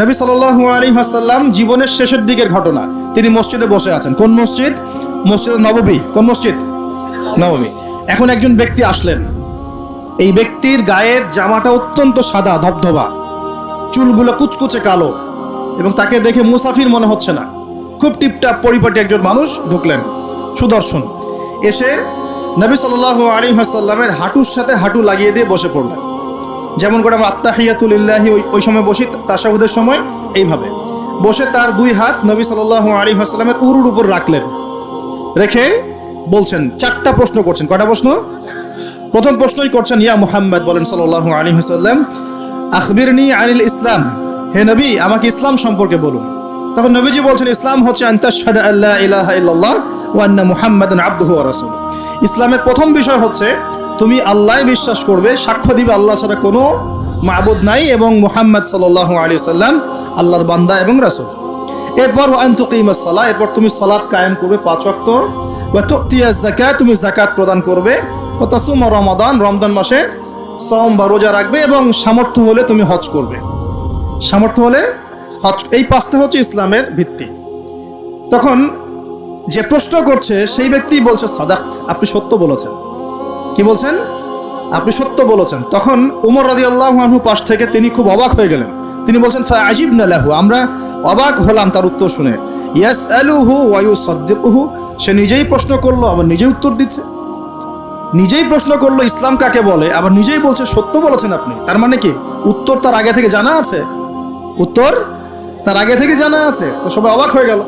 নবী সাল্লাল্লাহু আলাইহি ওয়াসাল্লাম জীবনের শেষের দিকের ঘটনা। তিনি মসজিদে বসে আছেন। কোন মসজিদ? মসজিদ নববী। কোন মসজিদ? নববী। এখন একজন ব্যক্তি আসলেন। এই ব্যক্তির গায়ের জামাটা অত্যন্ত সাদা ধবধবা, চুলগুলো কুচকুচে কালো, এবং তাকে দেখে মুসাফির মনে হচ্ছে না, খুব টিপটাপ পরিপাটি একজন মানুষ ঢুকলেন, সুদর্শন। এসে নবী সাল্লাল্লাহু আলাইহি ওয়াসাল্লামের হাঁটুর সাথে হাঁটু লাগিয়ে দিয়ে বসে পড়লেন। যেমন করে আমরা আত্তাহিয়াতু লিল্লাহি ওই সময় বসি, তাশাহুদের সময় এইভাবে বসে তার দুই হাত নবী সাল্লাল্লাহু আলাইহি ওয়াসাল্লামের উরুর উপর রাখলেন। রেখে বলছেন, চারটা প্রশ্ন করছেন। কয়টা প্রশ্ন? প্রথম প্রশ্নই করছেন, ইয়া মুহাম্মদ, বলেন সাল্লাল্লাহু আলাইহি ওয়াসাল্লাম, আখবিরনি আনিল ইসলাম, হে নবী আমাকে ইসলাম সম্পর্কে বলুন। তখন নবীজি বলছেন, ইসলাম হচ্ছে আন তাশহাদা আল্লা ইলাহা ইল্লাল্লাহ ওয়া আন্না মুহাম্মাদান আবদুহু ওয়া রাসূলুহু। ইসলামের প্রথম বিষয় হচ্ছে তুমি আল্লাহ বিশ্বাস করবে, সাক্ষ্য দিবে আল্লাহ ছাড়া কোনো মাবুদ নাই, এবং মুহাম্মদ সাল্লাল্লাহু আলাইহি ওয়াসাল্লাম আল্লাহর বান্দা এবং রাসূল। এরপর আন তুকিমাস সালাহ, এরপর তুমি সালাত কায়েম করবে 5 ওয়াক্ত, ওয়া তুতিয়াজ যাকাত, তুমি যাকাত প্রদান করবে, ওয়া তাসুম রমাদান, রমজান মাসে সওম বা রোজা রাখবে, এবং সামর্থ্য হলে তুমি হজ করবে। সামর্থ্য হলে হজ। এই 5টা হচ্ছে ইসলামের ভিত্তি। তখন যে প্রশ্ন করছে সেই ব্যক্তি বলছে, সাদাক্ত, আপনি সত্য বলেছেন। কি বলছেন? আপনি সত্য বলেছেন। তখন উমর রাদিয়াল্লাহু আনহু পাশ থেকে তিনি খুব অবাক হয়ে গেলেন। তিনি বলছেন, ফাআজিবনা লাহু, আমরা অবাক হলাম তার উত্তর শুনে। ইয়াসআলুহু ওয়া ইউসাদ্দিকুহু, সে নিজেই প্রশ্ন করলো আবার নিজেই উত্তর দিচ্ছে। নিজেই প্রশ্ন করলো ইসলাম কাকে বলে, আবার নিজেই বলছে সত্য বলেছেন আপনি। তার মানে কি উত্তর তার আগে থেকে জানা আছে? উত্তর তার আগে থেকে জানা আছে। তো সবাই অবাক হয়ে গেল।